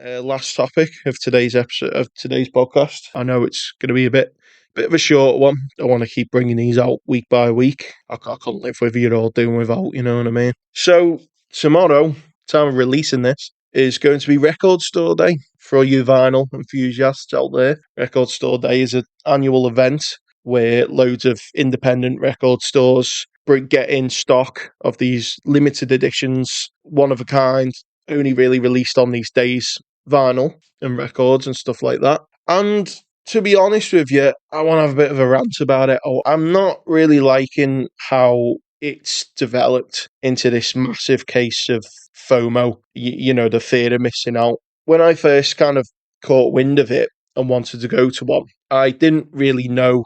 Last topic of today's episode of today's podcast. I know it's going to be a bit of a short one. I want to keep bringing these out week by week. I couldn't live with you all doing without. You know what I mean? So tomorrow, time of releasing this, is going to be Record Store Day for all you vinyl enthusiasts out there. Record Store Day is an annual event where loads of independent record stores get in stock of these limited editions, one of a kind, only really released on these days, vinyl and records and stuff like that. And to be honest with you, I want to have a bit of a rant about it. I'm not really liking how it's developed into this massive case of FOMO, the fear of missing out. When I first kind of caught wind of it and wanted to go to one, I didn't really know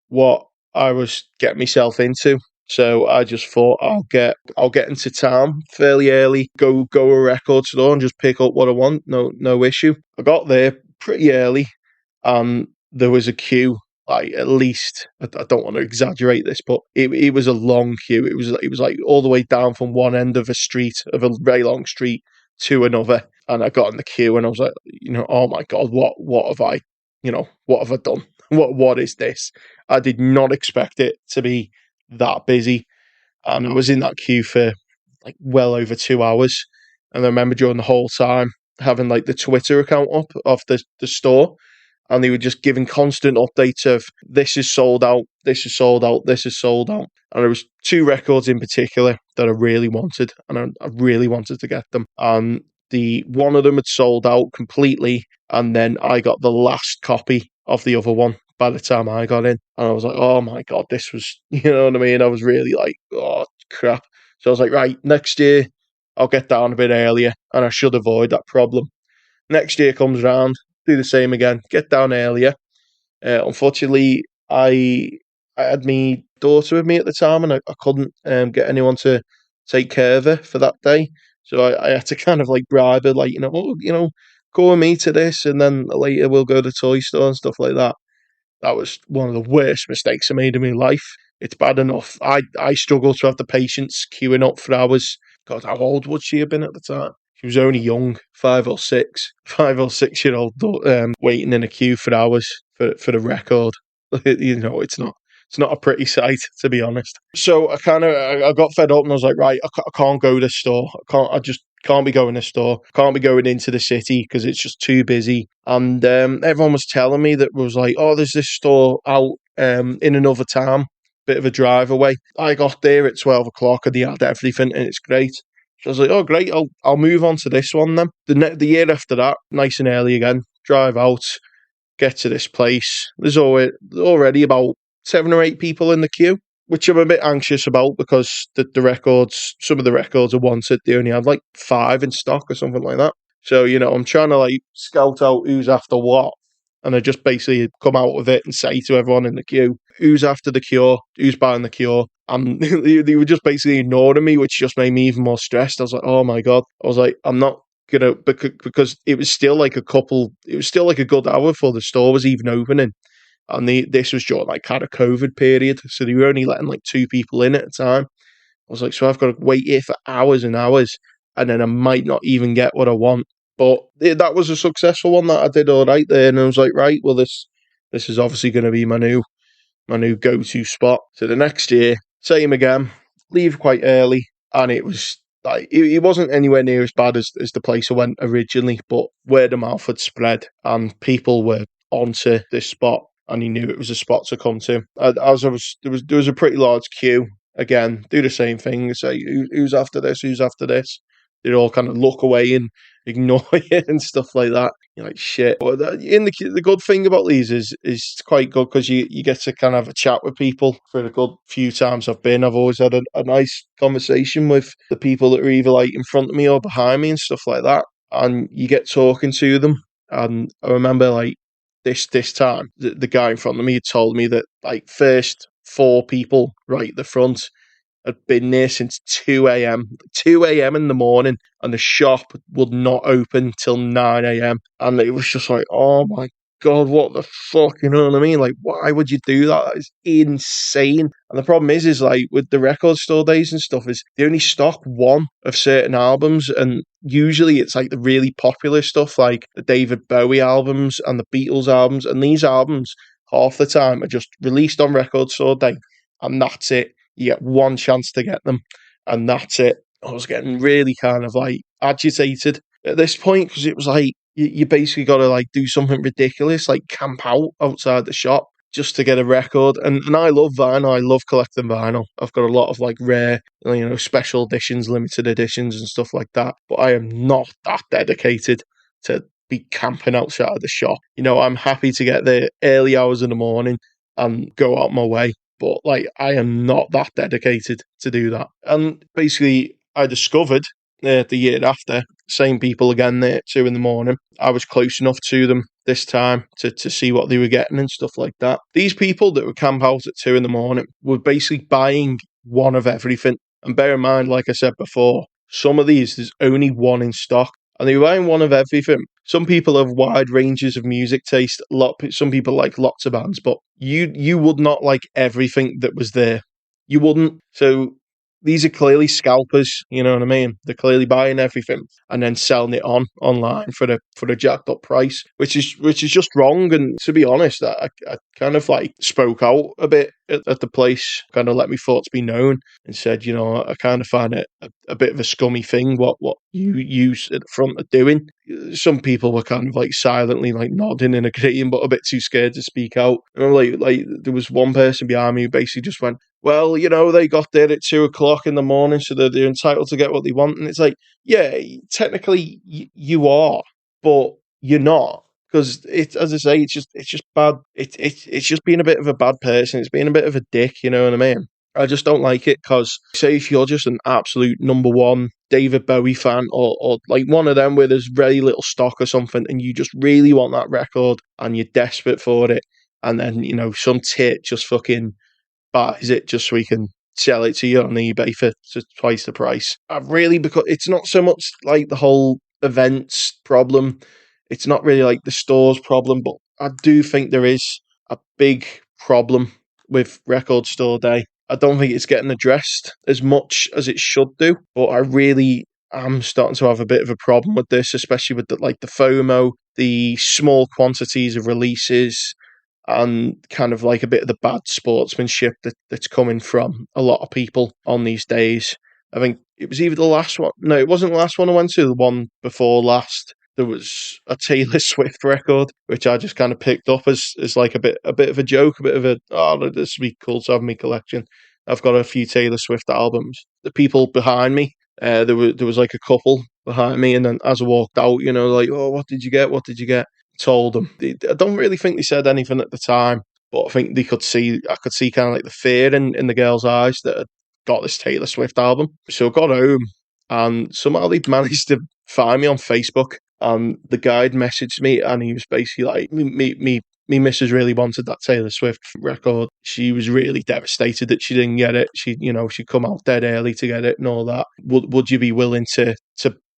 what I was getting myself into. So I just thought I'll get into town fairly early, go a record store and just pick up what I want. No issue. I got there pretty early, and there was a queue. Like, at least, I don't want to exaggerate this, but it was a long queue. It was like all the way down from one end of a very long street to another. And I got in the queue and I was like, oh my God, what have what have I done? What is this? I did not expect it to be that busy, and I was in that queue for like well over 2 hours. And I remember during the whole time having like the Twitter account up of the store, and they were just giving constant updates of this is sold out, this is sold out, this is sold out. And there was two records in particular that I really wanted, and I really wanted to get them. And the one of them had sold out completely, and then I got the last copy of the other one by the time I got in. And I was like, oh my God, this was, you know what I mean? I was really like, oh crap. So I was like, right, next year I'll get down a bit earlier and I should avoid that problem. Next year comes round, do the same again, get down earlier. Unfortunately, I had my daughter with me at the time, and I couldn't get anyone to take care of her for that day. So I had to kind of like bribe her, like, go with me to this, and then later we'll go to the toy store and stuff like that. That was one of the worst mistakes I made in my life. It's bad enough. I struggle to have the patience queuing up for hours. God, how old would she have been at the time? She was only young, 5 or 6 year old, waiting in a queue for hours for the record. It's not a pretty sight, to be honest. So I got fed up and I was like, right, I can't go to the store. I just can't be going to the store. Can't be going into the city because it's just too busy. And everyone was telling me that was like, oh, there's this store out in another town, bit of a drive away. I got there at 12 o'clock and they had everything, and it's great. So I was like, oh, great, I'll move on to this one then. The year after that, nice and early again, drive out, get to this place. There's already about 7 or 8 people in the queue, which I'm a bit anxious about because the records, some of the records I wanted, they only had like 5 in stock or something like that. So, I'm trying to like scout out who's after what. And I just basically come out with it and say to everyone in the queue, who's after the Cure, who's buying the Cure. And they were just basically ignoring me, which just made me even more stressed. I was like, oh my God. I was like, I'm not gonna, because it was still like a good hour before the store was even opening. And this was during like kind of COVID period. So they were only letting like 2 people in at a time. I was like, so I've got to wait here for hours and hours, and then I might not even get what I want. But that was a successful one that I did all right there. And I was like, right, well, this is obviously going to be my new go-to spot. So the next year, same again, leave quite early. And it was like, it wasn't anywhere near as bad as the place I went originally, but word of mouth had spread and people were onto this spot, and he knew it was a spot to come to. There was a pretty large queue. Again, do the same thing. Say, who's after this? Who's after this? They'd all kind of look away and ignore it and stuff like that. You're like, shit. But the good thing about these is it's quite good because you get to kind of have a chat with people. For the good few times I've been, I've always had a nice conversation with the people that are either like in front of me or behind me and stuff like that. And you get talking to them. And I remember like this time, the guy in front of me had told me that like first 4 people right at the front had been there since 2 a.m. 2 a.m. in the morning, and the shop would not open till 9 a.m. And it was just like, oh my God, what the fuck? You know what I mean? Like, why would you do that? That is insane. And the problem is like with the record store days and stuff, is they only stock one of certain albums, and usually it's like the really popular stuff, like the David Bowie albums and the Beatles albums. And these albums, half the time, are just released on record store day, and that's it. You get one chance to get them, and that's it. I was getting really kind of like agitated at this point, because it was like you basically got to like do something ridiculous, like camp out outside the shop just to get a record. And I love vinyl. I love collecting vinyl. I've got a lot of like rare, special editions, limited editions, and stuff like that. But I am not that dedicated to be camping outside the shop. I'm happy to get there early hours in the morning and go out my way. But like, I am not that dedicated to do that. And basically, I discovered the year after, same people again there at 2 a.m. I was close enough to them this time to see what they were getting and stuff like that. These people that would camp out at 2 a.m. were basically buying one of everything. And bear in mind, like I said before, some of these, there's only one in stock. And they were buying one of everything. Some people have wide ranges of music taste. Some people like lots of bands, but you would not like everything that was there. You wouldn't. So these are clearly scalpers, you know what I mean? They're clearly buying everything and then selling it online for the jacked up price, which is just wrong. And to be honest, I kind of like spoke out a bit at the place, kind of let my thoughts be known, and said, I kind of find it a bit of a scummy thing what you use at the front are doing. Some people were kind of like silently like nodding and agreeing, but a bit too scared to speak out. And like there was one person behind me who basically just went, well, they got there at 2 o'clock in the morning, so they're entitled to get what they want. And it's like, yeah, technically you are, but you're not. Because as I say, it's just bad. It's just being a bit of a bad person. It's being a bit of a dick. You know what I mean? I just don't like it, because say if you're just an absolute number one David Bowie fan, or like one of them where there's very little stock or something, and you just really want that record and you're desperate for it, and then some tit just fucking buys it just so he can sell it to you on eBay for twice the price. Because it's not so much like the whole events problem. It's not really like the store's problem, but I do think there is a big problem with Record Store Day. I don't think it's getting addressed as much as it should do, but I really am starting to have a bit of a problem with this, especially with the FOMO, the small quantities of releases, and kind of like a bit of the bad sportsmanship that's coming from a lot of people on these days. I think it was either the last one. No, it wasn't the last one I went to. The one before last, there was a Taylor Swift record, which I just kind of picked up as like a bit of a joke, a bit of this would be cool to have in my collection. I've got a few Taylor Swift albums. The people behind me, there was like a couple behind me, and then as I walked out, like, oh, what did you get? What did you get? Told them. I don't really think they said anything at the time, but I think I could see kind of like the fear in the girls' eyes that had got this Taylor Swift album. So I got home, and somehow they'd managed to find me on Facebook, and the guide messaged me, and he was basically like, me missus really wanted that Taylor Swift record. She was really devastated that she didn't get it. She'd come out dead early to get it and all that. Would you be willing to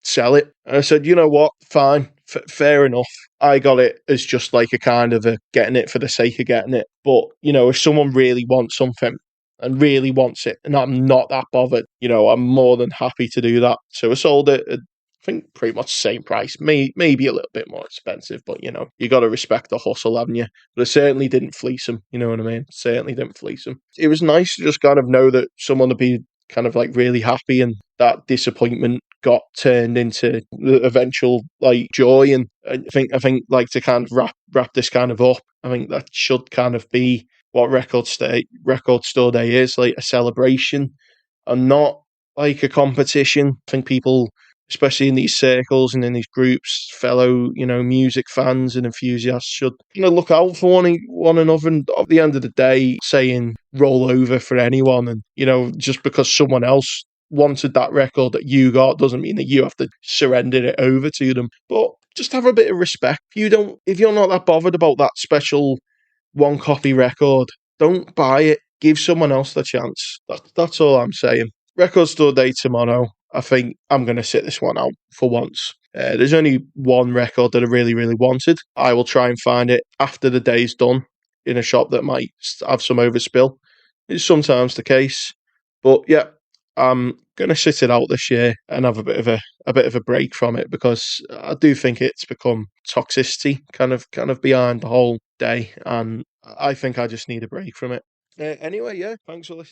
sell it? And I said, you know what, fine, fair enough. I got it as just like a kind of a getting it for the sake of getting it. But, if someone really wants something and really wants it, and I'm not that bothered, I'm more than happy to do that. So I sold it at, I think, pretty much the same price, maybe a little bit more expensive, but, you got to respect the hustle, haven't you? But I certainly didn't fleece him, you know what I mean? Certainly didn't fleece him. It was nice to just kind of know that someone would be kind of like really happy, and that disappointment got turned into the eventual like joy. And I think like to kind of wrap this kind of up, I think that should kind of be what Record Store Day is, like a celebration and not like a competition. I think people, especially in these circles and in these groups, fellow, music fans and enthusiasts, should look out for one another. And at the end of the day, saying roll over for anyone, and just because someone else wanted that record that you got doesn't mean that you have to surrender it over to them. But just have a bit of respect. If you're not that bothered about that special one copy record, don't buy it. Give someone else the chance. That's all I'm saying. Record Store Day tomorrow. I think I'm going to sit this one out for once. There's only one record that I really, really wanted. I will try and find it after the day's done in a shop that might have some overspill. It's sometimes the case, but yeah, I'm gonna sit it out this year and have a bit of a break from it because I do think it's become toxicity kind of behind the whole day, and I think I just need a break from it. Anyway, yeah, thanks for listening.